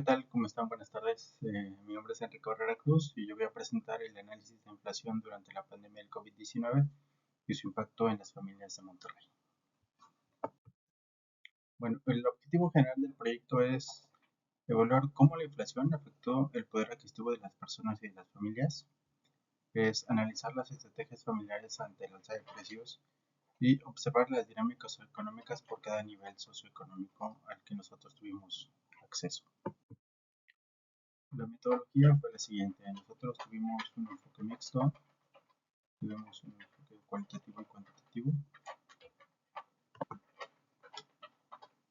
¿Qué tal? ¿Cómo están? Buenas tardes. Mi nombre es Enrique Barrera Cruz y yo voy a presentar el análisis de inflación durante la pandemia del COVID-19 y su impacto en las familias de Monterrey. Bueno, el objetivo general del proyecto es evaluar cómo la inflación afectó el poder adquisitivo de las personas y de las familias, es analizar las estrategias familiares ante el alza de precios y observar las dinámicas económicas por cada nivel socioeconómico al que nosotros tuvimos acceso. La metodología fue la siguiente. Nosotros tuvimos un enfoque mixto, tuvimos un enfoque cualitativo y cuantitativo.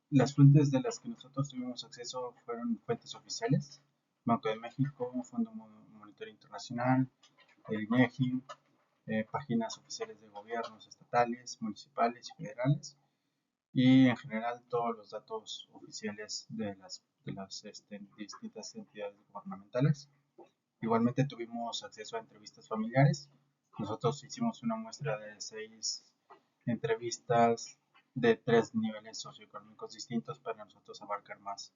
Las fuentes de las que nosotros tuvimos acceso fueron fuentes oficiales: Banco de México, Fondo Monetario Internacional, el INEGI, páginas oficiales de gobiernos estatales, municipales y federales, y en general todos los datos oficiales de las distintas entidades gubernamentales. Igualmente tuvimos acceso a entrevistas familiares. Nosotros hicimos una muestra de 6 entrevistas de 3 niveles socioeconómicos distintos para nosotros abarcar más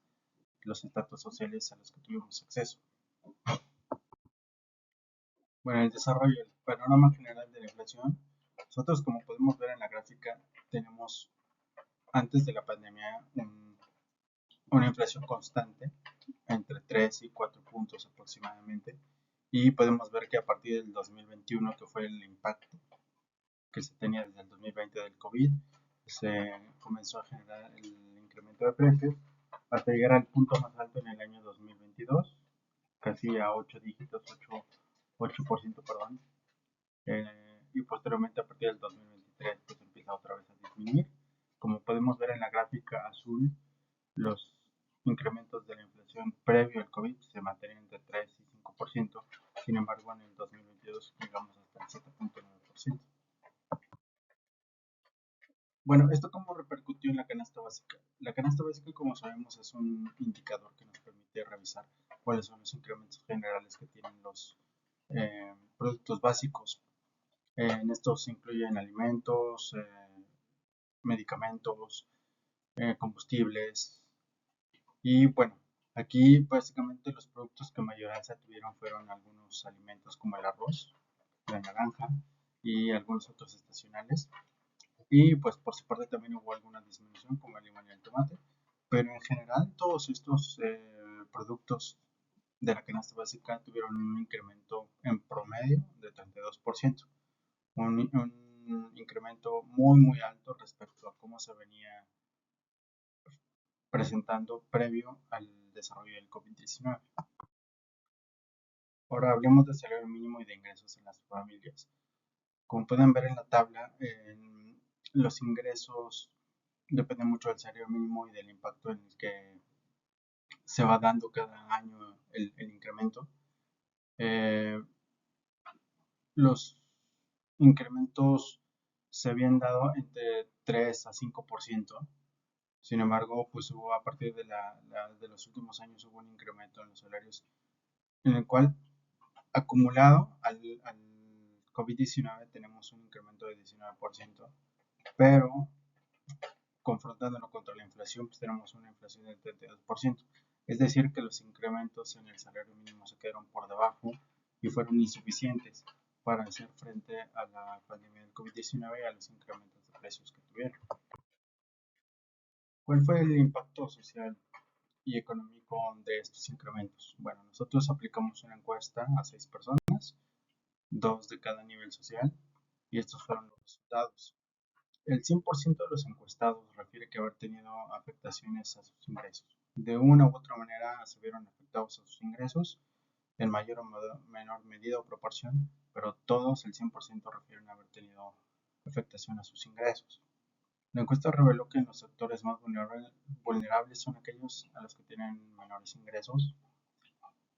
los estratos sociales a los que tuvimos acceso. Bueno, el desarrollo, el panorama general de la inflación. Nosotros, como podemos ver en la gráfica, tenemos antes de la pandemia una inflación constante entre 3 y 4 puntos aproximadamente, y podemos ver que a partir del 2021, que fue el impacto que se tenía desde el 2020 del COVID, se comenzó a generar el incremento de precios hasta llegar al punto más alto en el año 2022, casi a 8 dígitos, 8%, perdón, y posteriormente a partir del 2023 pues empieza otra vez a disminuir. Como podemos ver en la gráfica azul, los incrementos de la inflación previo al COVID se mantenían entre 3 y 5%, sin embargo en el 2022 llegamos hasta el 7.9%. Bueno, ¿esto cómo repercutió en la canasta básica? La canasta básica, como sabemos, es un indicador que nos permite revisar cuáles son los incrementos generales que tienen los productos básicos. En estos se incluyen alimentos, medicamentos, combustibles. Y bueno, aquí básicamente los productos que mayor alza tuvieron fueron algunos alimentos como el arroz, la naranja y algunos otros estacionales. Y pues por su parte también hubo alguna disminución como el limón y el tomate. Pero en general todos estos productos de la canasta básica tuvieron un incremento en promedio de 32%. Un incremento muy alto respecto a cómo se venía presentando previo al desarrollo del COVID-19. Ahora hablemos de salario mínimo y de ingresos en las familias. Como pueden ver en la tabla, los ingresos dependen mucho del salario mínimo y del impacto en el que se va dando cada año el incremento. Los incrementos se habían dado entre 3 a 5%. Sin embargo, pues hubo a partir de los últimos años hubo un incremento en los salarios en el cual acumulado al COVID-19 tenemos un incremento de 19%, pero confrontándolo contra la inflación, pues tenemos una inflación del 32%. Es decir, que los incrementos en el salario mínimo se quedaron por debajo y fueron insuficientes para hacer frente a la pandemia del COVID-19 y a los incrementos de precios que tuvieron. ¿Cuál fue el impacto social y económico de estos incrementos? Bueno, nosotros aplicamos una encuesta a 6 personas, 2 de cada nivel social, y estos fueron los resultados. El 100% de los encuestados refiere que haber tenido afectaciones a sus ingresos. De una u otra manera se vieron afectados a sus ingresos, en mayor o menor medida o proporción, pero todos, el 100%, refieren a haber tenido afectación a sus ingresos. La encuesta reveló que los sectores más vulnerables son aquellos a los que tienen menores ingresos.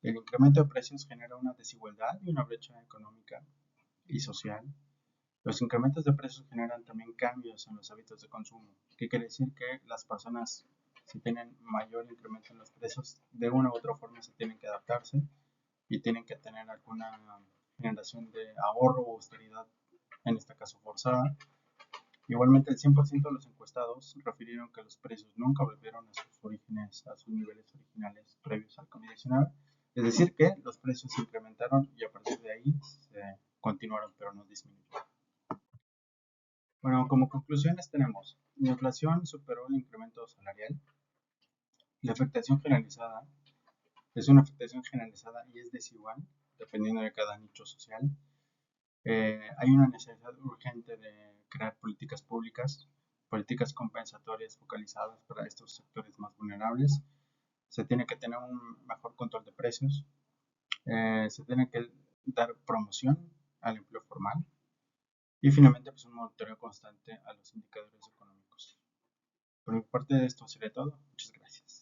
El incremento de precios genera una desigualdad y una brecha económica y social. Los incrementos de precios generan también cambios en los hábitos de consumo. ¿Qué quiere decir? Que las personas, si tienen mayor incremento en los precios, de una u otra forma se tienen que adaptarse y tienen que tener alguna generación de ahorro o austeridad, en este caso forzada. Igualmente, el 100% de los encuestados refirieron que los precios nunca volvieron a sus orígenes, a sus niveles originales previos al COVID-19. Es decir, que los precios se incrementaron y a partir de ahí se continuaron, pero no disminuyeron. Bueno, como conclusiones tenemos, la inflación superó el incremento salarial, la afectación generalizada es una afectación generalizada y es desigual, dependiendo de cada nicho social. Hay una necesidad urgente de crear políticas públicas, políticas compensatorias focalizadas para estos sectores más vulnerables. Se tiene que tener un mejor control de precios, se tiene que dar promoción al empleo formal y finalmente pues, un monitoreo constante a los indicadores económicos. Por mi parte esto sería todo. Muchas gracias.